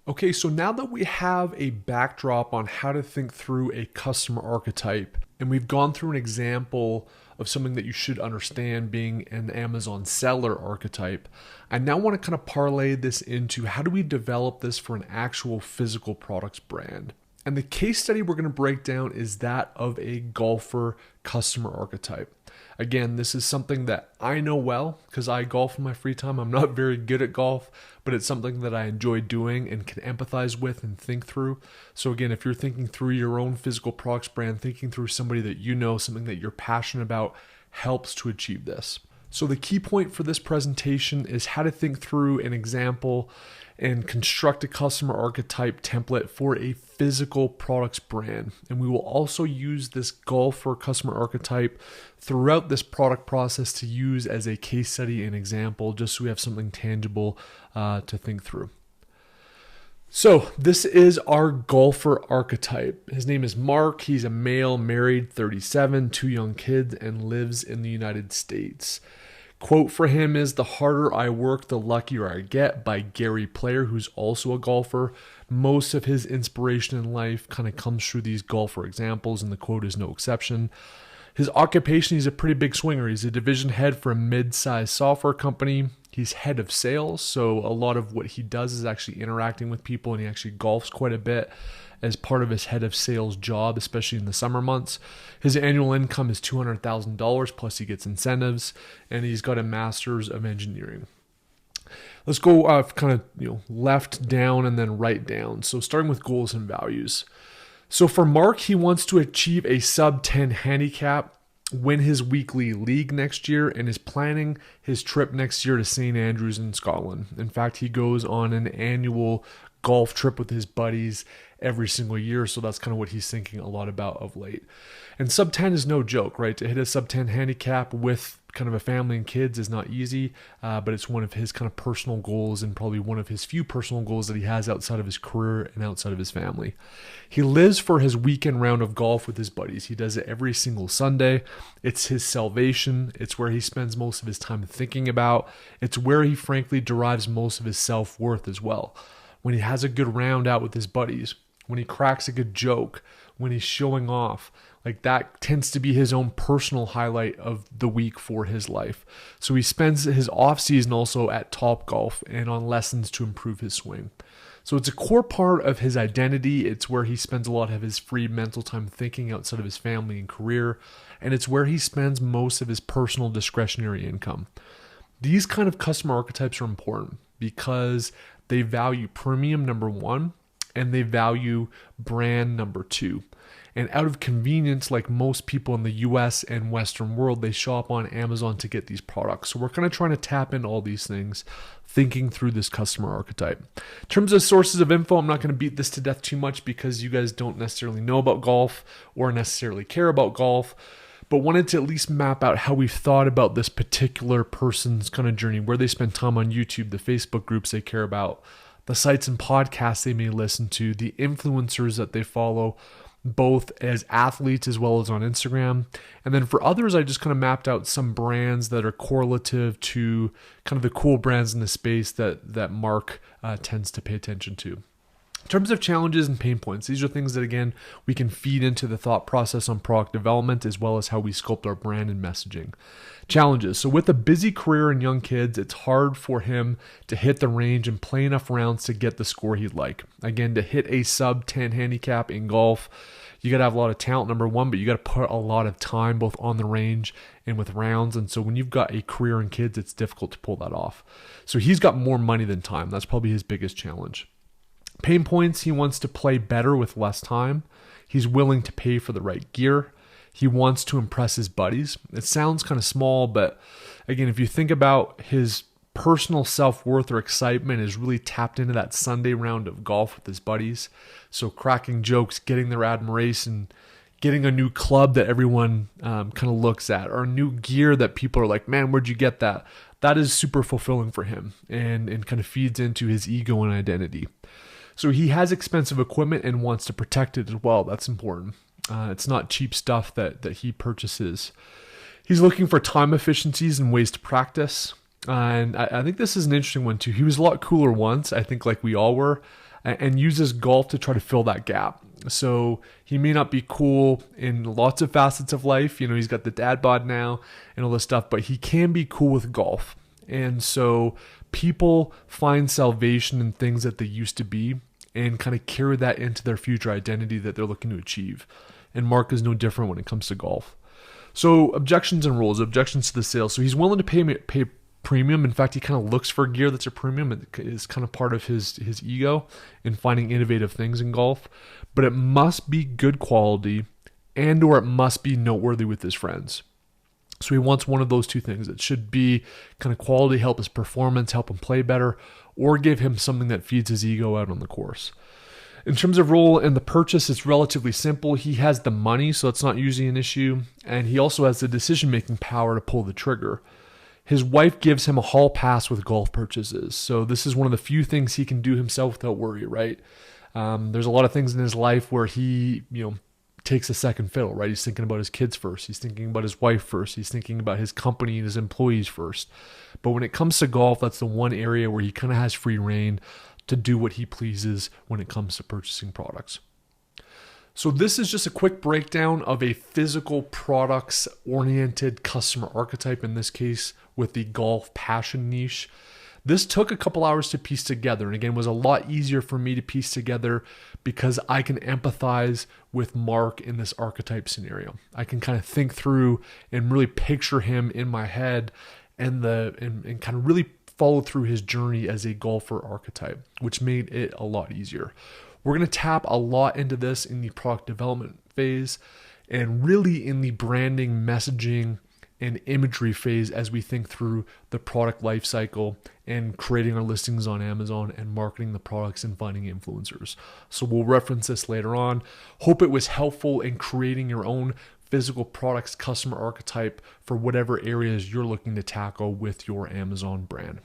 Okay, so now that we have a backdrop on how to think through a customer archetype, and we've gone through an example of something that you should understand being an Amazon seller archetype, I now want to kind of parlay this into how do we develop this for an actual physical products brand. And the case study we're going to break down is that of a golfer customer archetype. Again, this is something that I know well because I golf in my free time. I'm not very good at golf, but it's something that I enjoy doing and can empathize with and think through. So again, if you're thinking through your own physical products brand, thinking through somebody that you know, something that you're passionate about helps to achieve this. So the key point for this presentation is how to think through an example and construct a customer archetype template for a physical products brand. And we will also use this golfer customer archetype throughout this product process to use as a case study and example, just so we have something tangible to think through. So this is our golfer archetype. His name is Mark. He's a male, married, 37, 2 young kids, and lives in the United States. Quote for him is, "The harder I work, the luckier I get," by Gary Player, who's also a golfer. Most of his inspiration in life kind of comes through these golfer examples, and the quote is no exception. His occupation, he's a pretty big swinger. He's a division head for a mid-sized software company. He's head of sales, so a lot of what he does is actually interacting with people, and he actually golfs quite a bit as part of his head of sales job, especially in the summer months. His annual income is $200,000, plus he gets incentives, and he's got a master's of engineering. Let's go left down and then right down. So starting with goals and values. So for Mark, he wants to achieve a sub 10 handicap, win his weekly league next year, and is planning his trip next year to St. Andrews in Scotland. In fact, he goes on an annual golf trip with his buddies every single year, so that's kind of what he's thinking a lot about of late. And sub 10 is no joke, right? To hit a sub 10 handicap with kind of a family and kids is not easy, but it's one of his kind of personal goals and probably one of his few personal goals that he has outside of his career and outside of his family. He lives for his weekend round of golf with his buddies. He does it every single Sunday. It's his salvation. It's where he spends most of his time thinking about. It's where he frankly derives most of his self-worth as well. When he has a good round out with his buddies, when he cracks a good joke, when he's showing off, like that tends to be his own personal highlight of the week for his life. So he spends his off season also at Topgolf and on lessons to improve his swing. So it's a core part of his identity. It's where he spends a lot of his free mental time thinking outside of his family and career. And it's where he spends most of his personal discretionary income. These kind of customer archetypes are important because they value premium, number one, and they value brand, number two. And out of convenience, like most people in the US and Western world, they shop on Amazon to get these products. So we're kind of trying to tap into all these things, thinking through this customer archetype. In terms of sources of info, I'm not going to beat this to death too much because you guys don't necessarily know about golf or necessarily care about golf, but wanted to at least map out how we've thought about this particular person's kind of journey, where they spend time on YouTube, the Facebook groups they care about, the sites and podcasts they may listen to, the influencers that they follow, both as athletes as well as on Instagram. And then for others, I just kind of mapped out some brands that are correlative to kind of the cool brands in the space that Mark tends to pay attention to. In terms of challenges and pain points, these are things that, again, we can feed into the thought process on product development as well as how we sculpt our brand and messaging. Challenges. So with a busy career and young kids, it's hard for him to hit the range and play enough rounds to get the score he'd like. Again, to hit a sub 10 handicap in golf, you got to have a lot of talent, number one, but you got to put a lot of time both on the range and with rounds. And so when you've got a career and kids, it's difficult to pull that off. So he's got more money than time. That's probably his biggest challenge. Pain points, he wants to play better with less time. He's willing to pay for the right gear. He wants to impress his buddies. It sounds kind of small, but again, if you think about his personal self-worth or excitement is really tapped into that Sunday round of golf with his buddies. So cracking jokes, getting their admiration, getting a new club that everyone kind of looks at, or new gear that people are like, man, where'd you get that? That is super fulfilling for him and kind of feeds into his ego and identity. So he has expensive equipment and wants to protect it as well. That's important. It's not cheap stuff that he purchases. He's looking for time efficiencies and ways to practice. And I think this is an interesting one too. He was a lot cooler once, I think, like we all were. and uses golf to try to fill that gap. So he may not be cool in lots of facets of life. You know, he's got the dad bod now and all this stuff, but he can be cool with golf. And so people find salvation in things that they used to be and kind of carry that into their future identity that they're looking to achieve. And Mark is no different when it comes to golf. So objections and rules, objections to the sale. So he's willing to pay premium. In fact, he kind of looks for gear that's a premium. It is kind of part of his ego in finding innovative things in golf. But it must be good quality and or it must be noteworthy with his friends. So he wants one of those two things. It should be kind of quality, help his performance, help him play better, or give him something that feeds his ego out on the course. In terms of role in the purchase, it's relatively simple. He has the money, so it's not usually an issue. And he also has the decision-making power to pull the trigger. His wife gives him a hall pass with golf purchases. So this is one of the few things he can do himself without worry, right? There's a lot of things in his life where he, takes a second fiddle, right? He's thinking about his kids first. He's thinking about his wife first. He's thinking about his company and his employees first. But when it comes to golf, that's the one area where he kind of has free reign to do what he pleases when it comes to purchasing products. So this is just a quick breakdown of a physical products oriented customer archetype, in this case with the golf passion niche. This took a couple hours to piece together, and again was a lot easier for me to piece together because I can empathize with Mark in this archetype scenario. I can kind of think through and really picture him in my head and kind of really follow through his journey as a golfer archetype, which made it a lot easier. We're going to tap a lot into this in the product development phase and really in the branding, messaging, and imagery phase as we think through the product life cycle and creating our listings on Amazon and marketing the products and finding influencers. So we'll reference this later on. Hope it was helpful in creating your own physical products customer archetype for whatever areas you're looking to tackle with your Amazon brand.